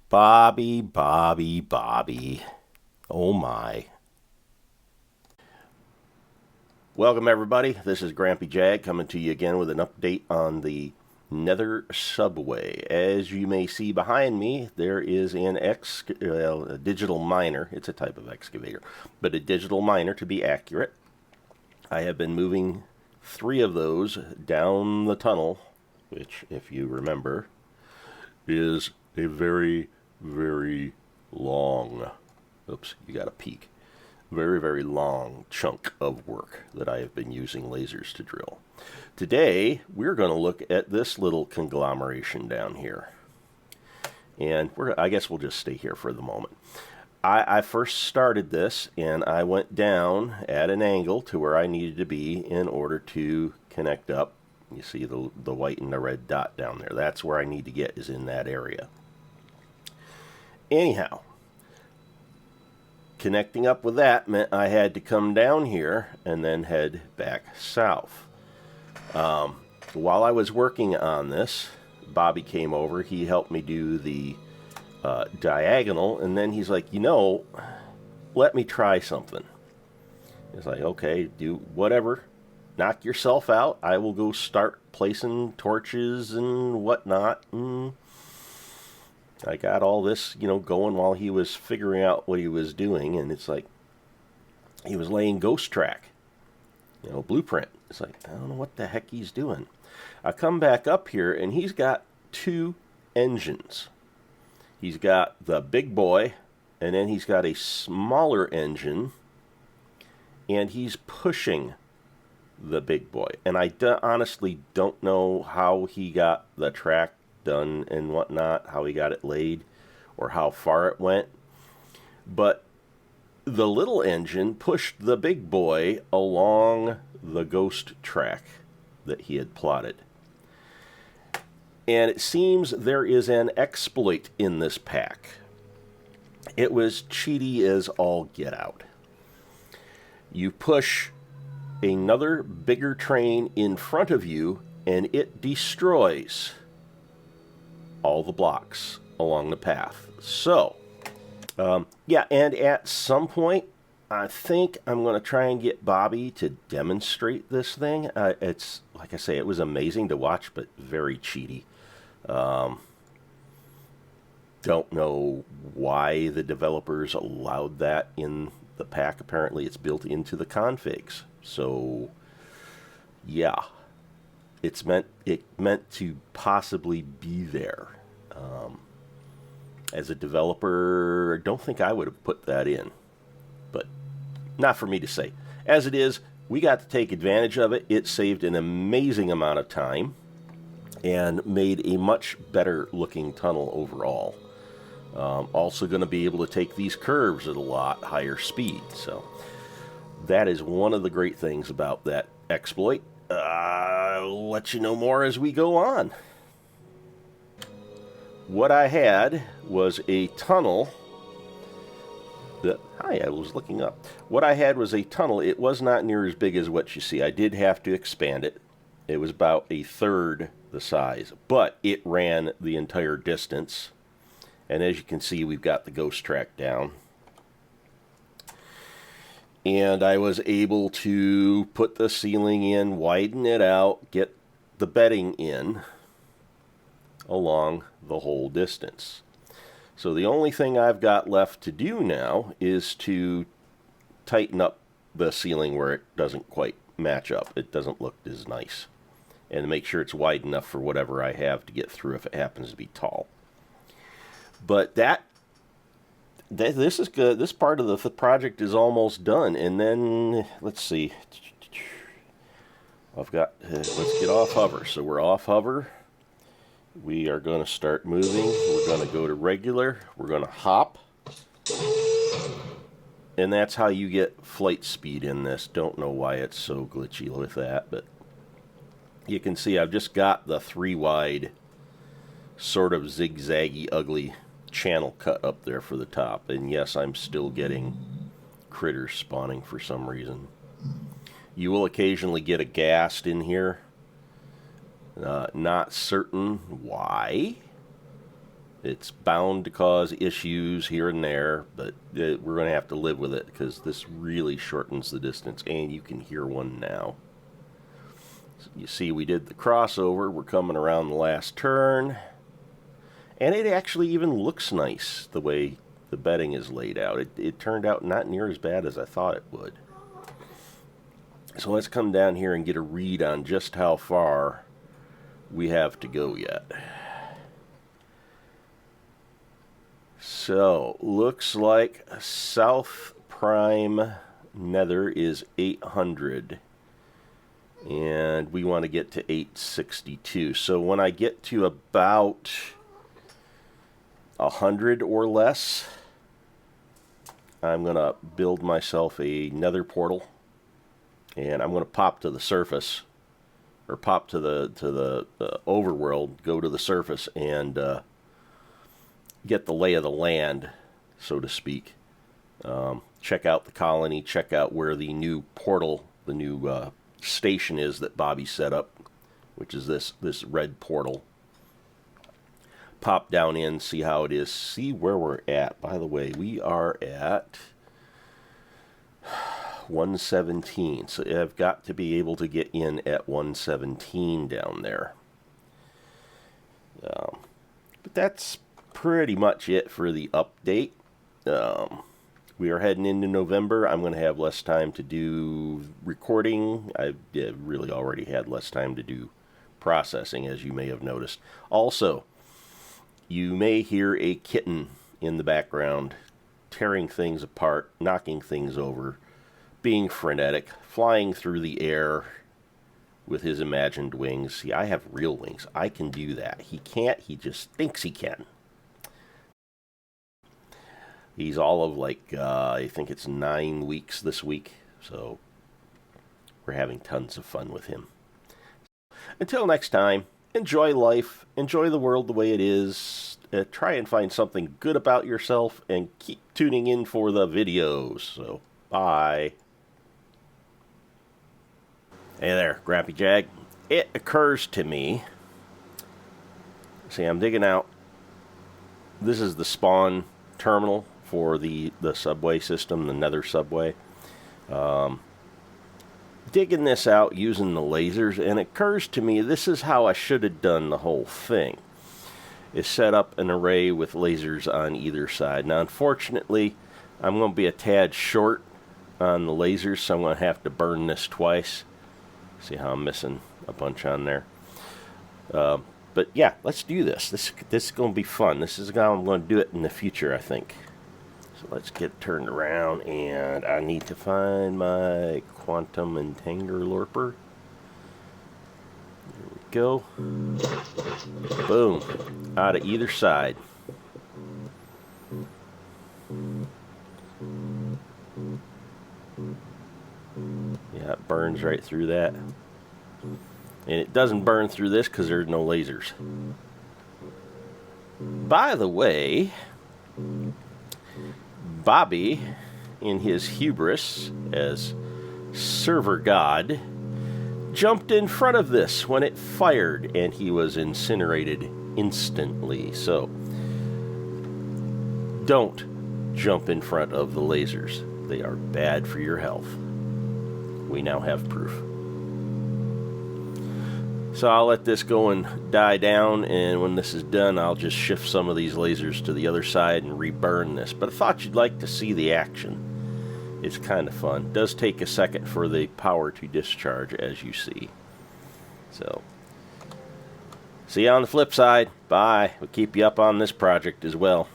Bobby, Bobby, Bobby. Oh my. Welcome everybody. This is GrampyJAG coming to you again with an update on the Nether subway. As you may see behind me, there is a digital miner. It's a type of excavator, but a digital miner to be accurate. I have been moving 3 of those down the tunnel, which, if you remember, is a very, very long, oops, you got a peek, very, very long chunk of work that I have been using lasers to drill. Today, we're going to look at this little conglomeration down here. And I guess we'll just stay here for the moment. I first started this, and I went down at an angle to where I needed to be in order to connect up. You see the white and the red dot down there. That's where I need to get, is in that area. Anyhow, connecting up with that meant I had to come down here and then head back south. While I was working on this, Bobby came over. He helped me do the diagonal, and then he's like, let me try something. It's like, okay, do whatever. Knock yourself out. I will go start placing torches and whatnot. And I got all this, going while he was figuring out what he was doing. And it's like, he was laying ghost track, blueprint. It's like, I don't know what the heck he's doing. I come back up here, and he's got 2 engines. He's got the big boy, and then he's got a smaller engine, and he's pushing the big boy. And I honestly don't know how he got the track done and whatnot, how he got it laid, or how far it went. But the little engine pushed the big boy along the ghost track that he had plotted. And it seems there is an exploit in this pack. It was cheaty as all get out. You push another bigger train in front of you, and it destroys all the blocks along the path. So, yeah, and at some point, I think I'm going to try and get Bobby to demonstrate this thing. It's, like I say, it was amazing to watch, but very cheaty. Don't know why the developers allowed that in the pack. Apparently it's built into the configs. So, yeah, it meant to possibly be there. As a developer, I don't think I would have put that in, but not for me to say. As it is, we got to take advantage of it. It saved an amazing amount of time and made a much better looking tunnel overall. Also going to be able to take these curves at a lot higher speed. So that is one of the great things about that exploit. I'll let you know more as we go on. What I had was a tunnel that, hi, I was looking up. What I had was a tunnel. It was not near as big as what you see. I did have to expand it. It was about 1/3 the size, but it ran the entire distance. And as you can see, we've got the ghost track down. And I was able to put the ceiling in, widen it out, get the bedding in along the whole distance. So the only thing I've got left to do now is to tighten up the ceiling where it doesn't quite match up. It doesn't look as nice. And make sure it's wide enough for whatever I have to get through if it happens to be tall. But this is good. This part of the project is almost done. And then, let's see. I've got, let's get off hover. So we're off hover. We are going to start moving. We're going to go to regular. We're going to hop. And that's how you get flight speed in this. Don't know why it's so glitchy with that, but you can see I've just got the 3 wide, sort of zigzaggy, ugly channel cut up there for the top. And yes, I'm still getting critters spawning for some reason. You will occasionally get a ghast in here. Not certain why. It's bound to cause issues here and there, but we're going to have to live with it because this really shortens the distance, and you can hear one now. So you see we did the crossover. We're coming around the last turn, and it actually even looks nice the way the bedding is laid out. It turned out not near as bad as I thought it would. So let's come down here and get a read on just how far we have to go yet. So, looks like South Prime Nether is 800. And we want to get to 862. So when I get to about 100 or less, I'm going to build myself a Nether portal. And I'm going to pop to the surface, or pop to the overworld, go to the surface, and get the lay of the land, so to speak. Check out the colony, check out where the new portal, the new station is that Bobby set up, which is this red portal. Pop down in, see how it is, see where we're at. By the way, we are at 117, so I've got to be able to get in at 117 down there. But that's pretty much it for the update. We are heading into November. I'm going to have less time to do recording. I've really already had less time to do processing, as you may have noticed. Also, you may hear a kitten in the background tearing things apart, knocking things over, being frenetic, flying through the air with his imagined wings. See, I have real wings. I can do that. He can't. He just thinks he can. He's all of like, I think it's 9 weeks this week, so we're having tons of fun with him. Until next time, enjoy life, enjoy the world the way it is, try and find something good about yourself, and keep tuning in for the videos. So, bye. Hey there, GrampyJAG. It occurs to me, see, I'm digging out, this is the spawn terminal for the subway system, the Nether subway. Digging this out using the lasers, and it occurs to me this is how I should have done the whole thing, is set up an array with lasers on either side. Now unfortunately I'm going to be a tad short on the lasers, so I'm going to have to burn this twice. See how I'm missing a bunch on there. But yeah, let's do this. This is going to be fun. This is how I'm going to do it in the future, I think. So let's get turned around, and I need to find my quantum entangler. There we go. Boom. Out of either side. Yeah, it burns right through that. And it doesn't burn through this because there's no lasers. By the way, Bobby, in his hubris as server god, jumped in front of this when it fired, and he was incinerated instantly. So, don't jump in front of the lasers. They are bad for your health. We now have proof. So I'll let this go and die down, and when this is done, I'll just shift some of these lasers to the other side and reburn this. But I thought you'd like to see the action. It's kind of fun. It does take a second for the power to discharge, as you see. So, see you on the flip side. Bye. We'll keep you up on this project as well.